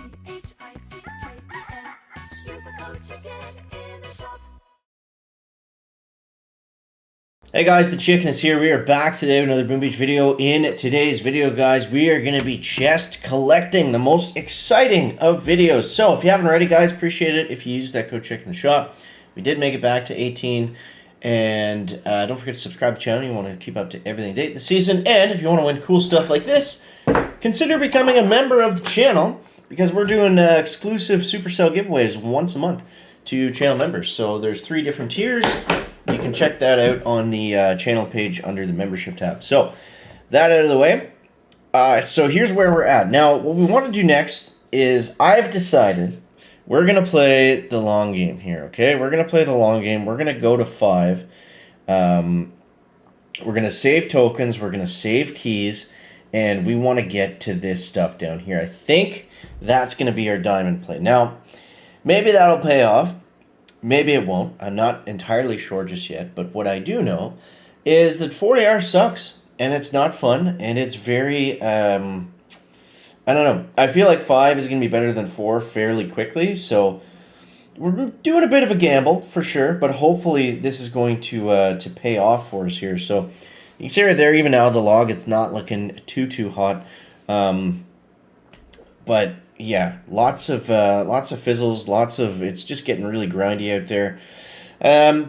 Use the code CHICKEN in the shop. Hey guys, the Chicken is here. We are back today with another Boom Beach video. In today's video, guys, we are going to be chest collecting, the most exciting of videos. So if you haven't already, guys, appreciate it if you use that code CHICKEN in the shop. We did make it back to 18. And don't forget to subscribe to the channel. You want to keep up to everything date this season. And if you want to win cool stuff like this, consider becoming a member of the channel, because we're doing exclusive Supercell giveaways once a month to channel members. So there's 3 different tiers. You can check that out on the channel page under the membership tab. So that out of the way. So here's where we're at. Now, what we want to do next is I've decided we're going to play the long game here, okay? We're going to play the long game. We're going to go to 5. We're going to save tokens. We're going to save keys. And we want to get to this stuff down here. I think that's going to be our diamond play. Now, maybe that'll pay off. Maybe it won't. I'm not entirely sure just yet. But what I do know is that 4AR sucks. And it's not fun. And it's very... I don't know. I feel like 5 is going to be better than 4 fairly quickly. So we're doing a bit of a gamble for sure. But hopefully this is going to pay off for us here. So you can see right there, even now the log, it's not looking too hot. But yeah, lots of fizzles, it's just getting really grindy out there.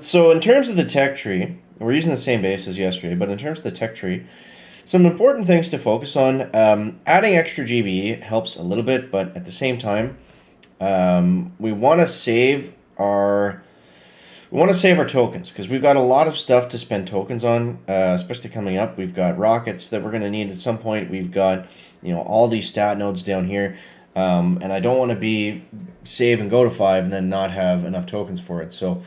So in terms of the tech tree, we're using the same base as yesterday, but in terms of the tech tree, some important things to focus on. Adding extra GB helps a little bit, but at the same time, we want to save our tokens, because we've got a lot of stuff to spend tokens on, especially coming up. We've got rockets that we're going to need at some point. We've got, all these stat nodes down here, and I don't want to be save and go to 5 and then not have enough tokens for it. So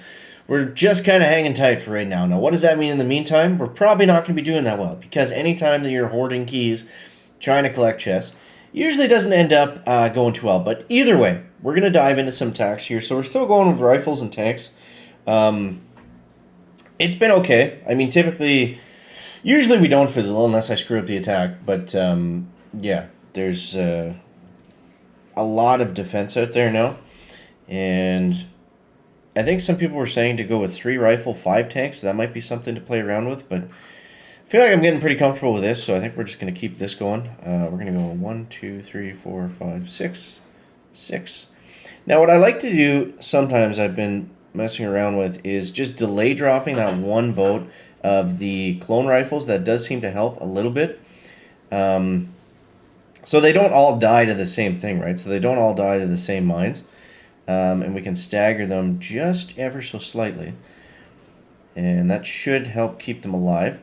we're just kind of hanging tight for right now. Now, what does that mean in the meantime? We're probably not going to be doing that well, because anytime that you're hoarding keys, trying to collect chests, usually doesn't end up going too well. But either way, we're going to dive into some attacks here. So we're still going with rifles and tanks. It's been okay. I mean, usually we don't fizzle unless I screw up the attack. But yeah, there's a lot of defense out there now. And I think some people were saying to go with 3 rifle, 5 tanks. So that might be something to play around with. But I feel like I'm getting pretty comfortable with this. So I think we're just going to keep this going. We're going to go 1, 2, 3, 4, 5, 6. 6. Now, what I like to do sometimes, I've been messing around with, is just delay dropping that 1 vote of the clone rifles. That does seem to help a little bit. So they don't all die to the same thing, right? So they don't all die to the same mines. And we can stagger them just ever so slightly. And that should help keep them alive.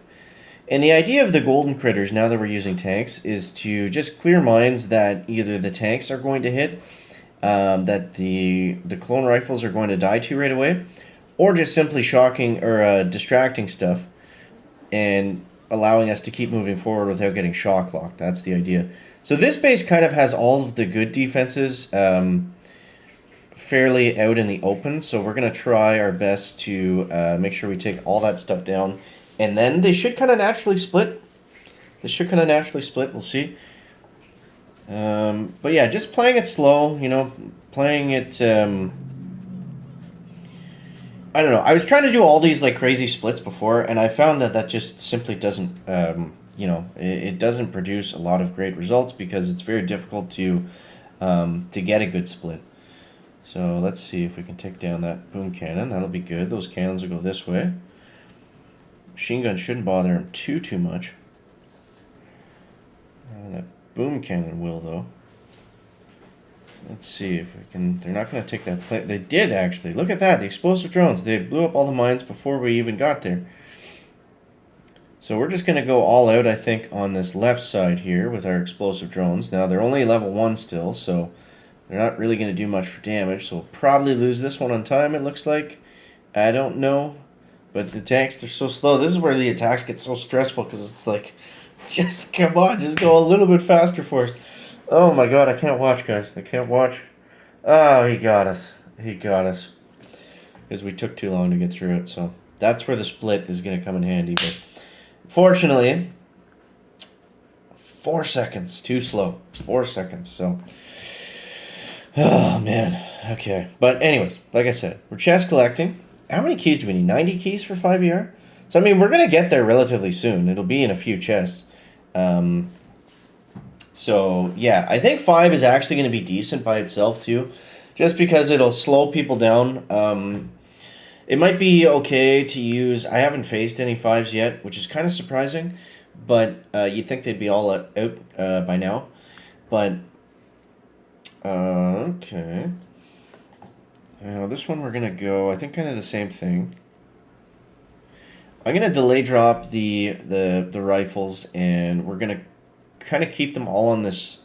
And the idea of the golden critters, now that we're using tanks, is to just clear mines that either the tanks are going to hit, that the clone rifles are going to die to right away, or just simply shocking or distracting stuff and allowing us to keep moving forward without getting shock locked. That's the idea. So this base kind of has all of the good defenses fairly out in the open, so we're going to try our best to make sure we take all that stuff down, and then they should kind of naturally split. We'll see. But yeah, just playing it slow, playing it, I don't know. I was trying to do all these like crazy splits before, and I found that just simply doesn't, it doesn't produce a lot of great results, because it's very difficult to get a good split. So let's see if we can take down that boom cannon. That'll be good. Those cannons will go this way. Machine gun shouldn't bother him too much. That boom cannon will, though. Let's see if we can... They're not going to take that plate. They did, actually. Look at that. The explosive drones. They blew up all the mines before we even got there. So we're just going to go all out, I think, on this left side here with our explosive drones. Now, they're only level 1 still, so they're not really going to do much for damage. So we'll probably lose this one on time, it looks like. I don't know. But the tanks, they're so slow. This is where the attacks get so stressful, because it's like... Just come on, just go a little bit faster for us. Oh my god, I can't watch, guys. I can't watch. Oh, he got us. Because we took too long to get through it. So that's where the split is going to come in handy. But fortunately, 4 seconds. Too slow. 4 seconds. So Oh, man. Okay. But anyways, like I said, we're chest collecting. How many keys do we need? 90 keys for 5ER? So, I mean, we're going to get there relatively soon. It'll be in a few chests. So, yeah, I think 5 is actually going to be decent by itself, too. Just because it'll slow people down. It might be okay to use... I haven't faced any 5s yet, which is kind of surprising. But you'd think they'd be all out by now. But... okay. This one we're going to go, I think, kind of the same thing. I'm going to delay drop the rifles, and we're going to kind of keep them all on this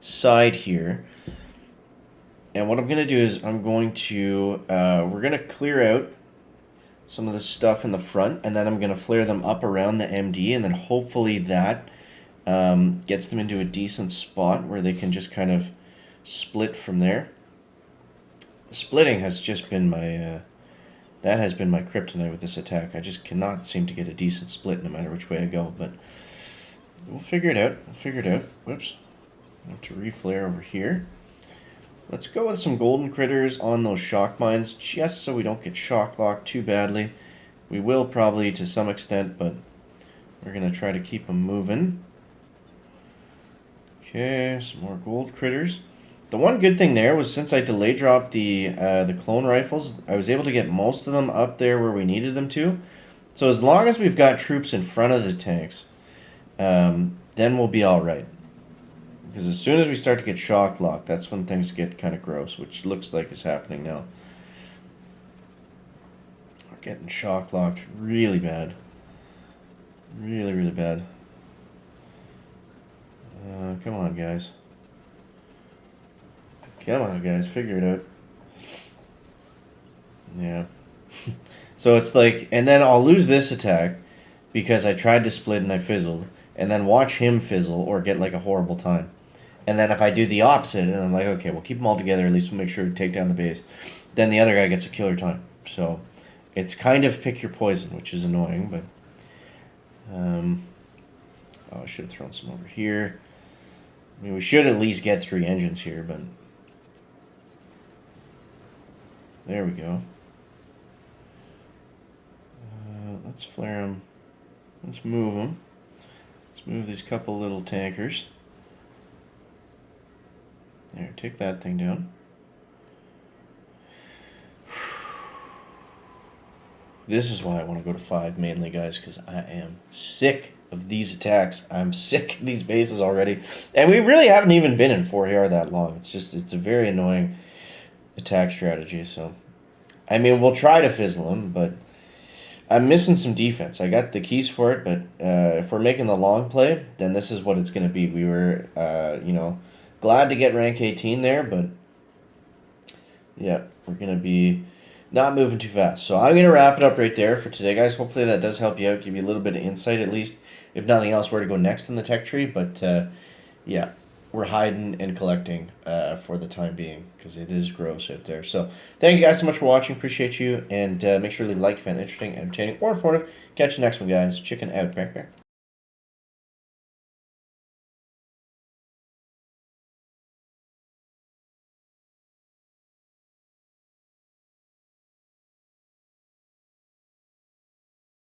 side here. And what I'm going to do is I'm going to, we're going to clear out some of the stuff in the front, and then I'm going to flare them up around the MD, and then hopefully that gets them into a decent spot where they can just kind of split from there. Splitting has just been my that has been my kryptonite with this attack. I just cannot seem to get a decent split no matter which way I go, but we'll figure it out. Whoops. I have to reflare over here. Let's go with some golden critters on those shock mines, just so we don't get shock locked too badly. We will probably to some extent, but we're going to try to keep them moving. Okay, some more gold critters. The one good thing there was since I delay dropped the clone rifles, I was able to get most of them up there where we needed them to. So as long as we've got troops in front of the tanks, then we'll be all right. Because as soon as we start to get shock locked, that's when things get kind of gross, which looks like is happening now. We're getting shock locked really bad. Really, really bad. Come on, guys. Come on, guys, figure it out. Yeah. So it's like, and then I'll lose this attack because I tried to split and I fizzled, and then watch him fizzle or get like a horrible time. And then if I do the opposite, and I'm like, okay, we'll keep them all together, at least we'll make sure to take down the base, then the other guy gets a killer time. So it's kind of pick your poison, which is annoying, but... oh, I should have thrown some over here. I mean, we should at least get 3 engines here, but... there we go. Let's flare them. Let's move them. Let's move these couple little tankers. There, take that thing down. This is why I want to go to 5 mainly, guys, because I am sick of these attacks. I'm sick of these bases already. And we really haven't even been in 4AR that long. It's a very annoying attack strategy, so... I mean, we'll try to fizzle them, but I'm missing some defense. I got the keys for it, but if we're making the long play, then this is what it's going to be. We were, glad to get rank 18 there, but yeah, we're going to be not moving too fast. So I'm going to wrap it up right there for today, guys. Hopefully that does help you out, give you a little bit of insight at least, if nothing else, where to go next in the tech tree. But yeah, we're hiding and collecting for the time being because it is gross out there. So thank you guys so much for watching. Appreciate you. And make sure to leave a like if you found it interesting, entertaining, or informative. Catch you next one, guys. Chicken out. Back.